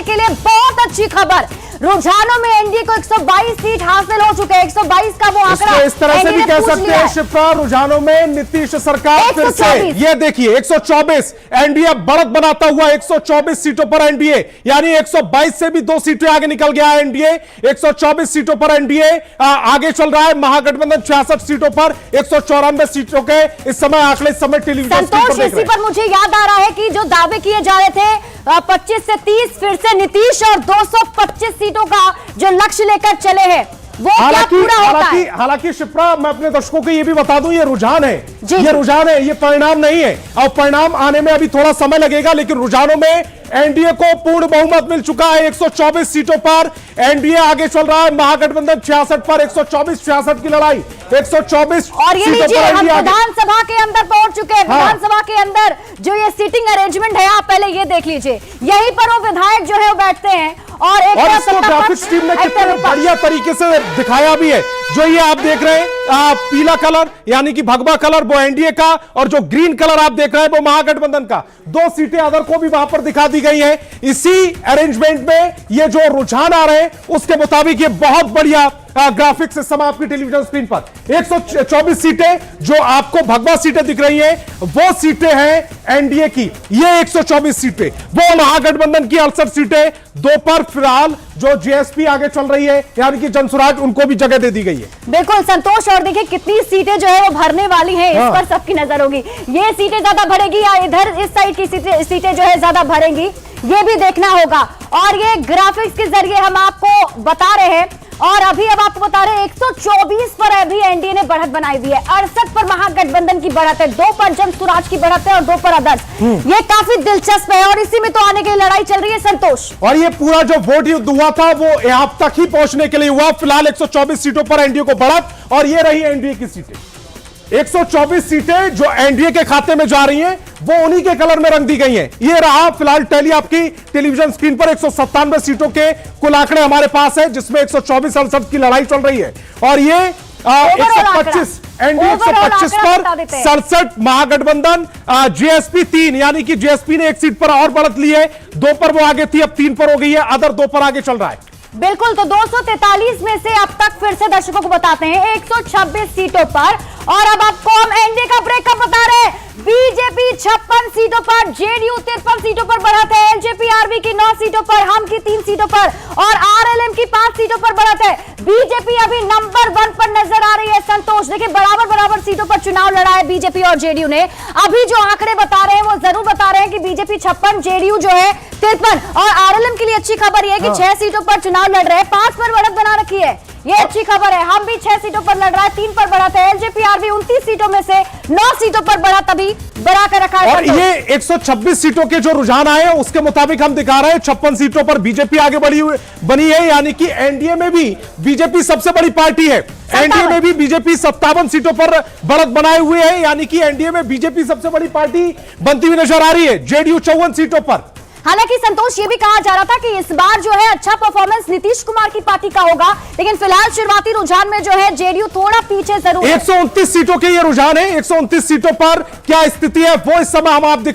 के लिए बहुत अच्छी खबर, रुझानों में एनडीए को 122 सीट हासिल हो चुके हैं। 122 का वो आंकड़ा इस तरह से भी कह सकते हैं शिप्रा, रुझानों में नीतीश सरकार फिर से, ये देखिए 124 एनडीए बढ़त बनाता हुआ 124 सीटों पर एनडीए, यानी 122 से भी 2 सीटें आगे निकल गया है एनडीए। 124 सीटों पर एनडीए आगे चल रहा है। महागठबंधन 66 सीटों पर 194 सीटों के इस समय आंकड़े इस समय टेलीविजन इसी पर मुझे याद आ रहा है कि जो दावे किए जा रहे थे 25 से 30, फिर से नीतीश और 225 सीटों का जो लक्ष्य लेकर चले हैं वो क्या पूरा होता है? हालांकि शिप्रा, मैं अपने दर्शकों को यह भी बता दूं, ये रुझान है, ये रुझान है, ये परिणाम नहीं है। और परिणाम आने में अभी थोड़ा समय लगेगा, लेकिन रुझानों में एनडीए को पूर्ण बहुमत मिल चुका है। 124 सीटों पर एनडीए आगे चल रहा है। महागठबंधन 66 पर 124-66 की लड़ाई, 124 और ये लीजिए, हम विधानसभा के अंदर पहुंच चुके हैं। विधानसभा के अंदर जो ये सीटिंग अरेंजमेंट है, आप पहले ये देख लीजिए, यहीं पर वो विधायक जो है वो बैठते हैं और इसको ग्राफिक्स टीम ने कितने बढ़िया तरीके से दिखाया भी है। जो ये आप देख रहे हैं पीला कलर यानी कि भगवा कलर वो एनडीए का, और जो ग्रीन कलर आप देख रहे हैं वो महागठबंधन का। 2 सीटें अदर को भी वहां पर दिखा दी गई हैं। इसी अरेंजमेंट में ये जो रुझान आ रहे हैं उसके मुताबिक ये बहुत बढ़िया ग्राफिक्स इस समय आपकी टेलीविजन स्क्रीन पर 124 सीटें जो आपको भगवा सीटें दिख रही हैं वो सीटें हैं एनडीए की। ये 124 सीटें, वो महागठबंधन की 68 सीटें। 2 पर फिलहाल जो जेएसपी आगे चल रही है यानी कि जनसुराज, उनको भी जगह दे दी गई है। बिल्कुल संतोष, और देखिए कितनी सीटें जो है वो भरने वाली हैं, इस पर सबकी नजर होगी। ये सीटें ज्यादा भरेगी या इधर इस साइड की सीटें जो है ज्यादा भरेंगी, ये भी देखना होगा। और ये ग्राफिक्स के जरिए हम आपको बता रहे हैं, और अभी अब आपको बता रहे हैं 124 पर अभी एनडीए ने बढ़त बनाई दी है। 68 पर महागठबंधन की बढ़त है, 2 पर जनसुराज की बढ़त है और 2 पर अदर्स। ये काफी दिलचस्प है और इसी में तो आने के लिए लड़ाई चल रही है संतोष। और ये पूरा जो वोट युद्ध हुआ था वो यहां तक ही पहुंचने के लिए हुआ। फिलहाल 124 सीटों पर एनडीए को बढ़त, और ये रही एनडीए की सीटें। 124 सीटें जो एनडीए के खाते में जा रही हैं वो उन्हीं के कलर में रंग दी गई हैं। ये रहा फिलहाल टैली आपकी टेलीविजन स्क्रीन पर 197 सीटों के कुल आंकड़े हमारे पास है, जिसमें 124-68 की लड़ाई चल रही है। और ये 125 एनडीए 125 पर 67 महागठबंधन, जेएसपी 3 यानी कि जेएसपी ने 1 सीट पर और बढ़त ली है। 2 पर वो आगे थी, अब 3 पर हो गई है। अदर 2 पर आगे चल रहा है। बिल्कुल, तो 243 में से अब तक फिर से दर्शकों को बताते हैं 126 सीटों पर। और अब आपको हम एनडीए का ब्रेकअप बता रहे हैं। बीजेपी 56 सीटों पर, जेडीयू 53 सीटों पर बढ़त है, एलजेपी आरवी की 9 सीटों पर, हम की 3 सीटों पर और आरएलएम की 5 सीटों पर बढ़त है। बीजेपी अभी नंबर 1 पर नजर आ रही है संतोष। देखिए बराबर सीटों पर चुनाव लड़ा है बीजेपी और जेडीयू ने। अभी जो आंकड़े बता रहे हैं वो जरूर बता रहे हैं कि बीजेपी 56, जेडीयू जो है 53, और आरएलएम के लिए अच्छी खबर यह है कि 6 सीटों पर चुनाव लड़ रहे हैं, 5 पर बढ़त बना रखी है, ये अच्छी खबर है। हम भी 6 सीटों पर लड़ रहा है, 3 पर बढ़त है। एलजेपी आरवी 29 सीटों में से 9 सीटों पर बढ़त अभी बढ़ा कर रखा है। और ये 126 सीटों के जो रुझान आए हैं उसके मुताबिक हम दिखा रहे हैं 56 सीटों पर बीजेपी आगे बनी है, यानी कि एनडीए में भी बीजेपी सबसे बड़ी पार्टी है। एनडीए में भी बीजेपी 57 सीटों पर बढ़त बनाए हुए है, यानी कि एनडीए में बीजेपी सबसे बड़ी पार्टी बनती हुई नजर आ रही है। जेडीयू 54 सीटों पर। हालांकि संतोष ये भी कहा जा रहा था कि इस बार जो है अच्छा परफॉर्मेंस नीतीश कुमार की पार्टी का होगा, लेकिन फिलहाल शुरुआती रुझान में जो है जेडीयू थोड़ा पीछे जरूर है। 129 सीटों के ये रुझान है। 129 सीटों पर क्या स्थिति है वो इस समय हम आप